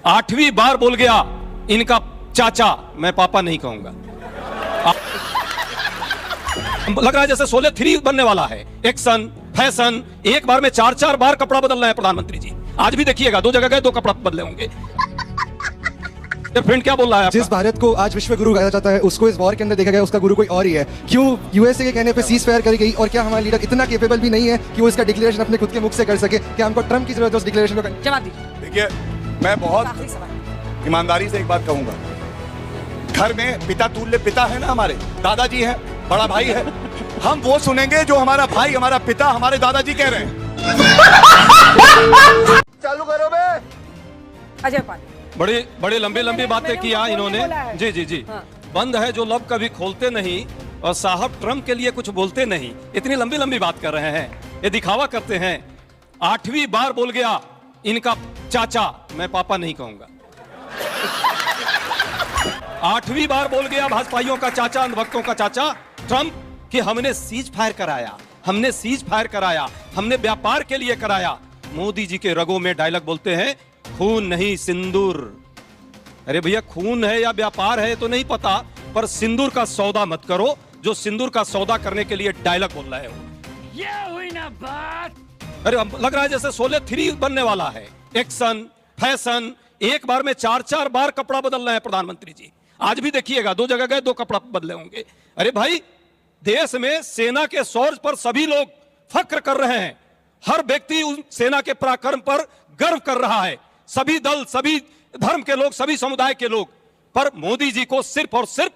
8वीं बार बोल गया इनका चाचा, मैं पापा नहीं कहूंगा। लग रहा है जैसे 16-3 बनने वाला है। एक्शन, फैशन, एक बार में 4-4 बार कपड़ा बदल रहे हैं प्रधानमंत्री जी। आज भी देखिएगा, 2 जगह गए 2 कपड़ा बदले होंगे। फ्रेंड क्या बोल रहा है आपका? जिस भारत को आज विश्व गुरु कहा जाता है, उसको इस वॉर के अंदर देखा गया उसका गुरु कोई और ही है। क्यों यूएसए के कहने पे सीज फायर करी गई, और क्या हमारा लीडर इतना केपेबल भी नहीं है कि वो इसका डिक्लेरेशन अपने खुद के मुख से कर सके? क्या हमको ट्रम्प की जरूरत है उस डिक्लेरेशन को? जवाब दीजिए। देखिए, मैं बहुत ईमानदारी से एक बात कहूंगा। घर में पिता तुल्य पिता है ना, हमारे दादाजी है, बड़ा भाई है। हम वो सुनेंगे जो हमारा भाई, हमारा पिता, हमारे दादाजी कह रहे हैं। चालू करो बे। अजय पाल बड़ी लंबी बातें किया इन्होंने। जी जी जी। बंद है जो लब कभी खोलते नहीं, और साहब ट्रम्प के लिए कुछ बोलते नहीं। इतनी लंबी बात कर रहे हैं, ये दिखावा करते हैं। 8वीं बार बोल गया इनका चाचा, मैं पापा नहीं कहूंगा। 8वीं बार बोल गया भाजपाइयों का चाचा, अंधभक्तों का चाचा ट्रम्प कि हमने सीज फायर कराया, हमने सीज फायर कराया, हमने व्यापार के लिए कराया। मोदी जी के रगों में डायलॉग बोलते हैं, खून नहीं सिंदूर। अरे भैया, खून है या व्यापार है तो नहीं पता, पर सिंदूर का सौदा मत करो। जो सिंदूर का सौदा करने के लिए डायलॉग बोल रहा है वो। ये हुई ना बात। अरे लग रहा है जैसे 16-3 बनने वाला है। एक्शन, फैशन, एक बार में 4-4 बार कपड़ा बदल रहे हैं प्रधानमंत्री जी। आज भी देखिएगा, 2 जगह गए 2 कपड़ा बदले होंगे। अरे भाई, देश में सेना के शौर्य पर सभी लोग फख्र कर रहे हैं। हर व्यक्ति उस सेना के पराक्रम पर गर्व कर रहा है। सभी दल, सभी धर्म के लोग, सभी समुदाय के लोग। पर मोदी जी को सिर्फ और सिर्फ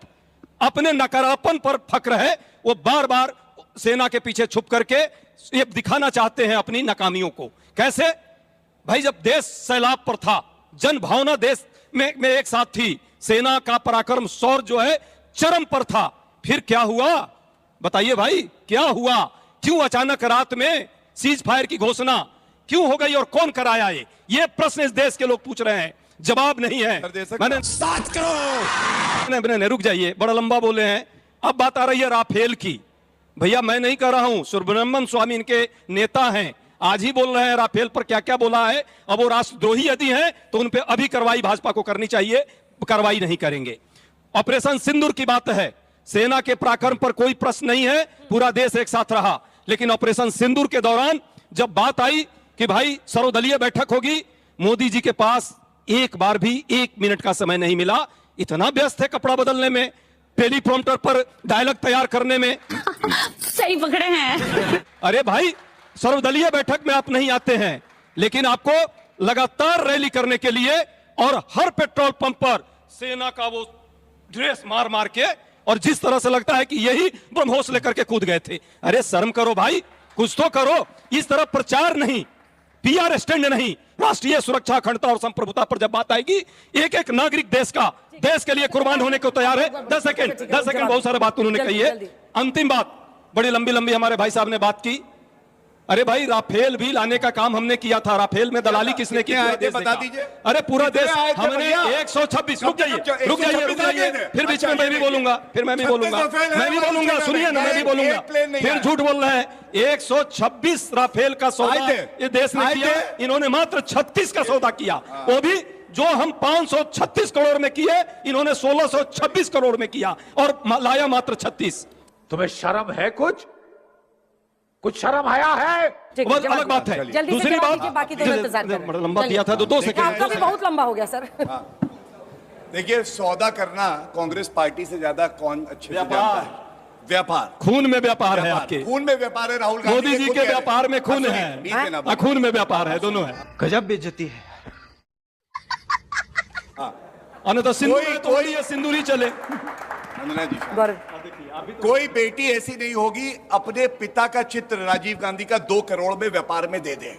अपने नकारापन पर फख्र है। वो बार बार सेना के पीछे छुप करके ये दिखाना चाहते हैं अपनी नाकामियों को। कैसे भाई? जब देश सैलाब पर था, जन भावना देश में एक साथ थी, सेना का पराक्रम शौर्य जो है चरम पर था, फिर क्या हुआ बताइए भाई, क्या हुआ? क्यों अचानक रात में सीज फायर की घोषणा क्यों हो गई और कौन कराया? ये प्रश्न इस देश के लोग पूछ रहे हैं, जवाब नहीं है। मैंने रुक जाइए, बड़ा लंबा बोले हैं। अब बात आ रही है राफेल की। भैया, मैं नहीं कह रहा हूं, सुब्रमण्यम स्वामी इनके नेता हैं, आज ही बोल रहे हैं राफेल पर क्या क्या बोला है। अब वो राष्ट्रद्रोही यदि हैं तो उन पर अभी कार्रवाई भाजपा को करनी चाहिए, कार्रवाई नहीं करेंगे। ऑपरेशन सिंदूर की बात है, सेना के पराक्रम पर कोई प्रश्न नहीं है, पूरा देश एक साथ रहा। लेकिन ऑपरेशन सिंदूर के दौरान जब बात आई कि भाई सर्वदलीय बैठक होगी, मोदी जी के पास एक बार भी 1 मिनट का समय नहीं मिला। इतना व्यस्त है कपड़ा बदलने में, टेलीप्रॉम्प्टर पर डायलॉग तैयार करने में। सही पकड़े हैं। अरे भाई, सर्वदलीय बैठक में आप नहीं आते हैं, लेकिन आपको लगातार रैली करने के लिए और हर पेट्रोल पंप पर सेना का वो ड्रेस मार मार के, और जिस तरह से लगता है कि यही ब्रह्मोस लेकर के कूद गए थे। अरे शर्म करो भाई, कुछ तो करो। इस तरह प्रचार नहीं, पीआर स्टैंड नहीं, राष्ट्रीय सुरक्षा, अखंडता और संप्रभुता पर जब बात आएगी, एक एक नागरिक देश के लिए कुर्बान होने को तैयार है। 10 सेकंड बहुत सारे बात उन्होंने कही है। अंतिम बात, बड़ी लंबी हमारे भाई साहब ने बात की। अरे भाई, राफेल भी लाने का काम हमने किया था। राफेल में दलाली किसने की? बता दीजिए। अरे पूरा देश हमने 126। रुक जाइए, फिर बीच में मैं भी बोलूंगा, सुनिए ना, मैं भी बोलूंगा। फिर झूठ बोल रहे हैं। 126 राफेल का सौदा ये देश ने किया, इन्होंने मात्र 36 का सौदा किया। वो भी जो हम 536 करोड़ में किए, इन्होंने 1626 करोड़ में किया और लाया मात्र 36। तुम्हें शर्म है? कुछ शर्म आया है? अलग बात है। दूसरी बात, बाकी तो इंतजार कर रहे हैं। बड़ा लंबा दिया था तो 2 सेकंड। आपका भी बहुत लंबा हो गया सर। देखिए, सौदा करना कांग्रेस पार्टी से ज्यादा कौन अच्छे से जानता है? व्यापार, खून में व्यापार है आपके। खून में व्यापार है। राहुल गांधी मोदी जी के व्यापार में खून है, खून में व्यापार है, दोनों है। गजब बेइज्जती है। अन्यथा सिंदूर ही चले। कोई बेटी ऐसी नहीं होगी अपने पिता का चित्र राजीव गांधी का 2 करोड़ में व्यापार में दे दे।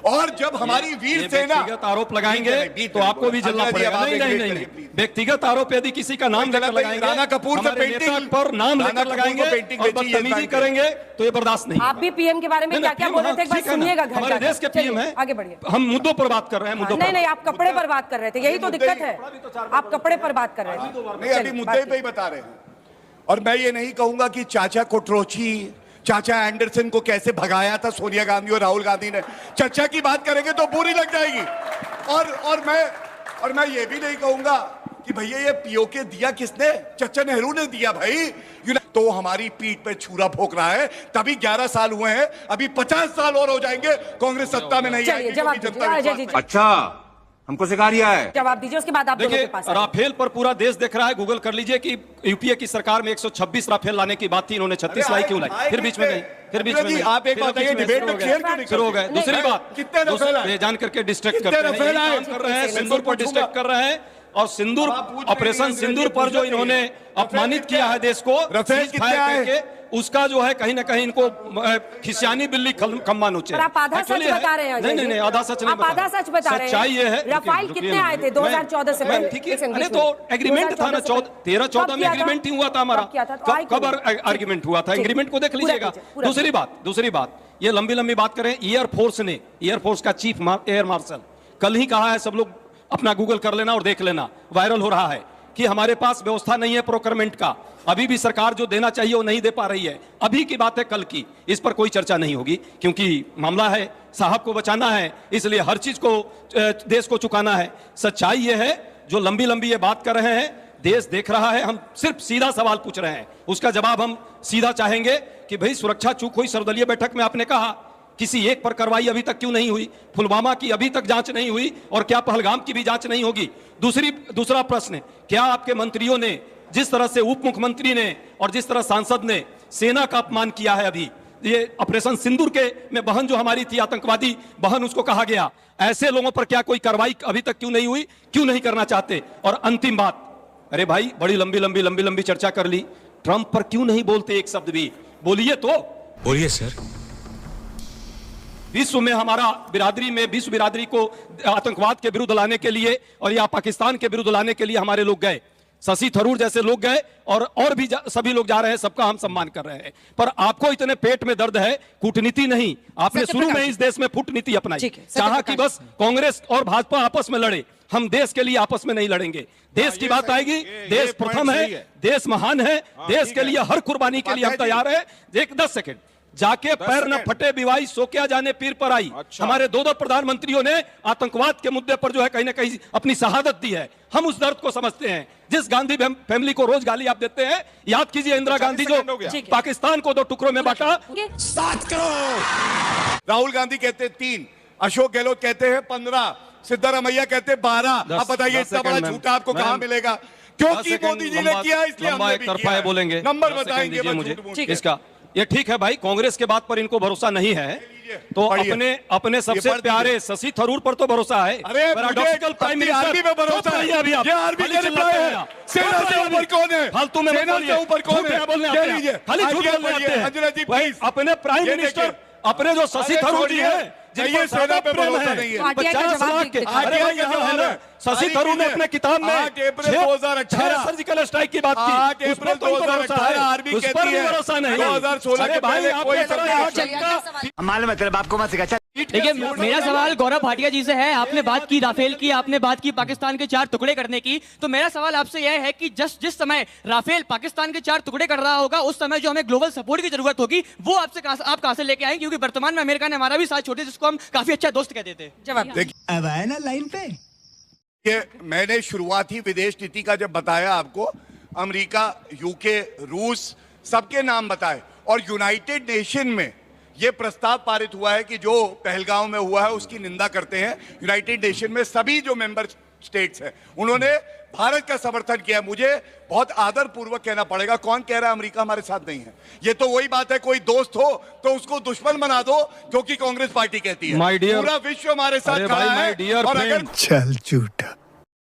और जब हमारी वीर सेना व्यक्तिगत आरोप लगाएंगे तो आपको भी जलना पड़ेगा। नहीं, व्यक्तिगत आरोप यदि किसी का नाम लेकर लगाएंगे, राणा कपूर से पेंटिंग पर नाम लेकर लगाएंगे और बदतमीजी करेंगे तो ये बर्दाश्त नहीं। आप भी पीएम के बारे में क्या क्या बोल रहे थे, एक बार सुनिएगा। हमारे देश के पीएम है, आगे बढ़िए। हम मुद्दों पर बात कर रहे हैं। नहीं, आप कपड़े पर बात कर रहे थे, यही तो दिक्कत है। आप कपड़े पर बात कर रहे थे। नहीं, अभी मुद्दे पे ही बता रहे हैं। और मैं ये नहीं कहूंगा कि चाचा कोट्रोची, चाचा एंडरसन को कैसे भगाया था सोनिया गांधी और राहुल गांधी ने। चर्चा की बात करेंगे तो बुरी लग जाएगी। और और मैं ये भी नहीं कहूंगा कि भैया ये पीओके दिया किसने, चचा नेहरू ने दिया भाई। तो हमारी पीठ पे छुरा भोंक रहा है, तभी 11 साल हुए हैं, अभी 50 साल और हो जाएंगे, कांग्रेस सत्ता में नहीं चलिए, आएगी, जवाब क्योंकि दीजिए, जनता अजय विश्वास जी। में- अच्छा हमको सिखा रिया है। जवाब दीजिए, उसके बाद आप दोनों के देखिए, पास आएंगे। राफेल पर पूरा देश देख रहा है, गूगल कर लीजिए कि यूपीए की सरकार में 126 राफेल लाने की बात थी, इन्होंने 36 लाई, क्यों लाई? फिर बीच में गई, फिर बीच में जी, गई, आप एक फिर बात बीच बताइए, में डिबेट शुरू में हो गए, क्लियर क्यों नहीं शुरू हो गए। नहीं, दूसरी बात, कितने रफेल आए? ये जान करके डिस्ट्रैक्ट कितने करते हैं, रफेल यही आए? काम कर रहे हैं, ठीक है, सिंदूर पर मैं डिस्ट्रैक्ट कर रहे हैं। और सिंदूर आप पूछ रहे ऑपरेशन हैं, सिंदूर पर जो इन्होंने अपमानित किया है देश को, रफेल cease कितने fire आए? करके, उसका जो है कहीं ना कहीं इनको खिसियानी बिल्ली खम्मा नोचे। पर आप आधा सच Actually बता रहे हैं अजय नहीं, जी। आधा सच नहीं आप आधा सच बता रहे हैं। सच्चाई ये है, रफाल रुकिए, कितने आए थे 2014 से मैम, पहले? ठीक है, एक सेकंड, अरे बीच तो में। एग्रीमेंट था ना, 13-14 में एग्रीमेंट ही हुआ था हमारा। कब किया था? तो आए कब क्यों? आर्ग्यूमेंट हुआ था, ठीक। एग्रीमेंट को देख पूरा लीजिएगा। कीजिए, पूरा दूसरी बात, ये लंबी बात करें, एयरफोर्स का चीफ एयर मार्शल कल ही कहा है, सब लोग अपना गूगल कर लेना और देख लेना, वायरल हो रहा है कि हमारे पास व्यवस्था नहीं है प्रोक्योरमेंट का, अभी भी सरकार जो देना चाहिए वो नहीं दे पा रही है। अभी की बात है, कल की, इस पर कोई चर्चा नहीं होगी, क्योंकि मामला है, साहब को बचाना है, इसलिए हर चीज को देश को चुकाना है। सच्चाई ये है, जो लंबी ये बात कर रहे हैं, देश देख रहा है, हम सिर्फ सीधा सवाल पूछ रहे हैं, उसका जवाब हम सीधा चाहेंगे कि भाई सुरक्षा चूक हुई, सर्वदलीय बैठक में आपने कहा, किसी एक पर कार्रवाई अभी तक क्यों नहीं हुई? पुलवामा की अभी तक जांच नहीं हुई, और क्या पहलगाम की भी जांच नहीं होगी? दूसरा प्रश्न, क्या आपके मंत्रियों ने, जिस तरह से उप मुख्यमंत्री ने और जिस तरह सांसद ने सेना का अपमान किया है, अभी ये ऑपरेशन सिंदूर के में बहन जो हमारी थी, आतंकवादी बहन उसको कहा गया, ऐसे लोगों पर क्या कोई कार्रवाई अभी तक क्यों नहीं हुई, क्यों नहीं करना चाहते? और अंतिम बात, अरे भाई बड़ी लंबी चर्चा कर ली, ट्रंप पर क्यों नहीं बोलते एक शब्द भी? बोलिए तो। बोलिए सर। विश्व में हमारा बिरादरी में, विश्व बिरादरी को आतंकवाद के विरुद्ध लाने के लिए और या पाकिस्तान के विरुद्ध लाने के लिए हमारे लोग गए, शशि थरूर जैसे लोग गए, और भी सभी लोग जा रहे हैं, सबका हम सम्मान कर रहे हैं। पर आपको इतने पेट में दर्द है, कूटनीति नहीं, आपने शुरू में इस देश में फूटनीति अपनाई, चाहा कि बस कांग्रेस और भाजपा आपस में लड़े, हम देश के लिए आपस में नहीं लड़ेंगे। देश की बात आएगी, देश प्रथम है, देश महान है, देश के लिए हर कुर्बानी के लिए हम तैयार है। 10 सेकंड, जाके पैर न फटे बिवाई सो क्या जाने पीर पर आई। हमारे दो प्रधानमंत्रियों ने आतंकवाद के मुद्दे पर जो है कहीं ना कहीं अपनी शहादत दी है, हम उस दर्द को समझते हैं। जिस गांधी फैमिली को रोज गाली आप देते हैं, याद कीजिए इंदिरा गांधी जो पाकिस्तान को 2 टुकड़ों में बांटा। 7 करोड़। राहुल गांधी कहते हैं 3, अशोक गहलोत कहते हैं 15, सिद्धारमैया कहते हैं 12। आप बताइए इतना बड़ा झूठा आपको कहां मिलेगा? क्योंकि मोदी जी ने किया, इसलिए हमने भी किया। बोलेंगे, नंबर बताएंगे मुझे इसका। ये ठीक है भाई, कांग्रेस के बात पर इनको भरोसा नहीं है, तो अपने सबसे प्यारे शशि थरूर पर तो भरोसा है। अरे पैराडॉक्सिकल प्राइम मिनिस्टर आर्मी में भरोसा है, ये आर्मी का रिप्लाई है। सेना से ऊपर कौन है? फालतू में सेना से ऊपर कौन है? कह लीजिए, खाली झूठ बोलने आते हैं। अंजना जी भाई, प्लीज, अपने प्राइम मिनिस्टर, अपने जो शशि थरूर जी है, ये सेना पे भरोसा नहीं है। 50 लाख के, अरे भाई यहाँ है ना, शशि थरूर ने अपने किताब में 8 अप्रैल 2018 सर्जिकल स्ट्राइक की बात की, 8 अप्रैल 2018 आर्मी कहती है, भरोसा नहीं, 2016 के पहले कोई मालूम है तेरे बाप को मत सिखा। देखिए, मेरा सवाल गौरव भाटिया जी से है। आपने बात की राफेल की, आपने बात की पाकिस्तान के 4 टुकड़े करने की, तो मेरा सवाल आपसे यह है कि जिस समय राफेल पाकिस्तान के 4 टुकड़े कर रहा होगा, उस समय जो हमें ग्लोबल सपोर्ट की जरूरत होगी, वो आप कहां से लेके आएंगे? क्योंकि वर्तमान में अमेरिका ने हमारा भी साथ छोड़े, जिसको हम काफी अच्छा दोस्त कहते थे। जवाब अब आए ना लाइन पे। ये मैंने शुरुआती विदेश नीति का जब बताया आपको, अमेरिका, यूके, रूस, सबके नाम बताए, और यूनाइटेड नेशन में ये प्रस्ताव पारित हुआ है कि जो पहलगांव में हुआ है उसकी निंदा करते हैं। यूनाइटेड नेशन में सभी जो मेंबर स्टेट्स हैं, उन्होंने भारत का समर्थन किया। मुझे बहुत आदर पूर्वक कहना पड़ेगा, कौन कह रहा है अमेरिका हमारे साथ नहीं है? ये तो वही बात है, कोई दोस्त हो तो उसको दुश्मन बना दो, क्योंकि कांग्रेस पार्टी कहती है पूरा विश्व हमारे साथ खड़ा है, और अगर चल झूठा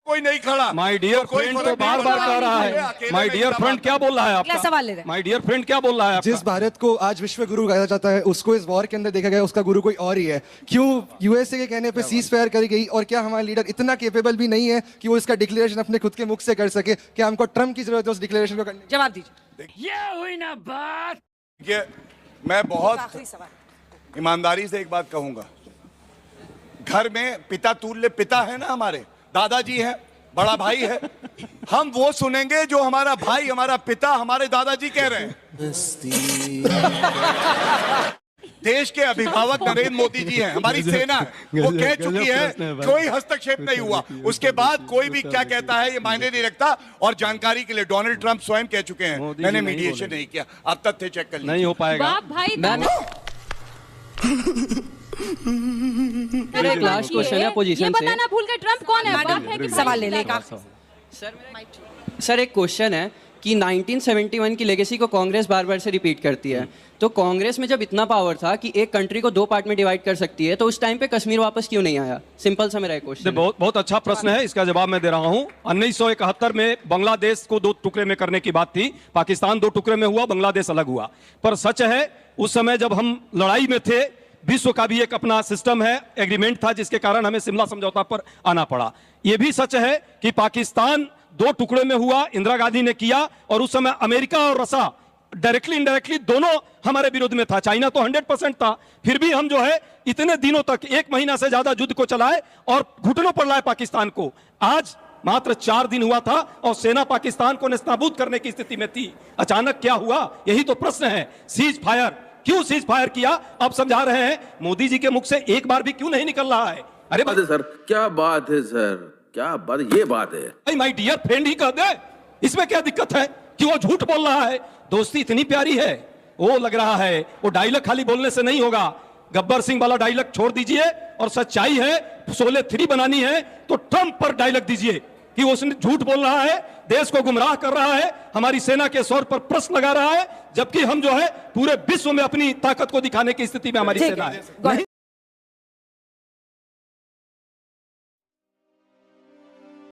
कोई नहीं खड़ा, माय डियर फ्रेंड तो बार कह रहा है। माय डियर फ्रेंड क्या बोल रहा है आपका? अगला सवाल ले रहे हैं। माय डियर फ्रेंड क्या बोल रहा है आपका? जिस भारत को आज विश्व गुरु कहा जाता है, उसको इस वॉर के अंदर देखा गया, उसका गुरु कोई और ही है। क्यों यूएसए के कहने पे सीज फायर करी गई? और क्या हमारा लीडर इतना केपेबल भी नहीं है कि वो इसका डिक्लेरेशन अपने खुद के मुख से कर सके? क्या हमको ट्रम्प की जरूरत है उस डिक्लेरेशन को करने? जवाब दीजिए। ये हुई ना बात। ये मैं बहुत आखिरी सवाल। ईमानदारी से एक बात कहूंगा, घर में पिता तुल्य पिता है ना, हमारे दादाजी हैं, बड़ा भाई है, हम वो सुनेंगे जो हमारा भाई, हमारा पिता, हमारे दादाजी कह रहे हैं। देश के अभिभावक नरेंद्र मोदी जी हैं, हमारी सेना है, वो कह चुकी है कोई हस्तक्षेप नहीं हुआ। उसके बाद कोई भी क्या कहता है ये मायने नहीं रखता। और जानकारी के लिए डोनाल्ड ट्रंप स्वयं कह चुके हैं मैंने मीडिएशन नहीं किया। आप तथ्य चेक कर लीजिए। नहीं हो पाएगा। बाप भाई मेरा एक लास्ट क्वेश्चन है ये अपोजिशन से। बताना भूल गए ट्रम्प कौन है? बाप है कि सवाल ले लेगा। सर एक क्वेश्चन है कि 1971 की लेगेसी को कांग्रेस बार बार से रिपीट करती है, तो कांग्रेस में जब इतना पावर था कि एक कंट्री को 2 पार्ट में डिवाइड कर सकती है, तो उस टाइम पे कश्मीर वापस क्यों नहीं आया? सिंपल सा मेरा क्वेश्चन। बहुत बहुत अच्छा प्रश्न है, इसका जवाब मैं दे रहा हूं। 1971 में बांग्लादेश को 2 टुकड़े में करने की बात थी। पाकिस्तान 2 टुकड़े में हुआ, बांग्लादेश अलग हुआ। पर सच है उस समय जब हम लड़ाई में थे, विश्व का भी एक अपना सिस्टम है, एग्रीमेंट था, जिसके कारण हमें शिमला समझौता पर आना पड़ा। यह भी सच है कि पाकिस्तान 2 टुकड़े में हुआ, इंदिरा गांधी ने किया, और उस समय अमेरिका और रसा डायरेक्टली इनडायरेक्टली दोनों हमारे विरोध में था। चाइना तो 100% था, फिर भी हम जो है इतने दिनों तक 1 महीना से ज्यादा युद्ध को चलाए और घुटनों पर लाए पाकिस्तान को। आज मात्र 4 दिन हुआ था और सेना पाकिस्तान को नेस्तनाबूद करने की स्थिति में थी। अचानक क्या हुआ, यही तो प्रश्न है। सीज फायर, क्यों सीज फायर किया? अब समझा रहे हैं, मोदी जी के मुख से एक बार भी क्यों नहीं निकल रहा है? अरे सर क्या बात है सर, क्या बात, ये बात है। माय डियर फ्रेंड ही कह दे, इसमें क्या दिक्कत है कि वो झूठ बोल रहा है? दोस्ती इतनी प्यारी है, वो लग रहा है वो डायलॉग खाली बोलने से नहीं होगा। गब्बर सिंह वाला डायलॉग छोड़ दीजिए और सच्चाई है, शोले 3 बनानी है तो ट्रंप पर डायलॉग दीजिए कि उसने झूठ बोल रहा है, देश को गुमराह कर रहा है, हमारी सेना के सौर पर प्रश्न लगा रहा है, जबकि हम जो है पूरे विश्व में अपनी ताकत को दिखाने की स्थिति में हमारी सेना है।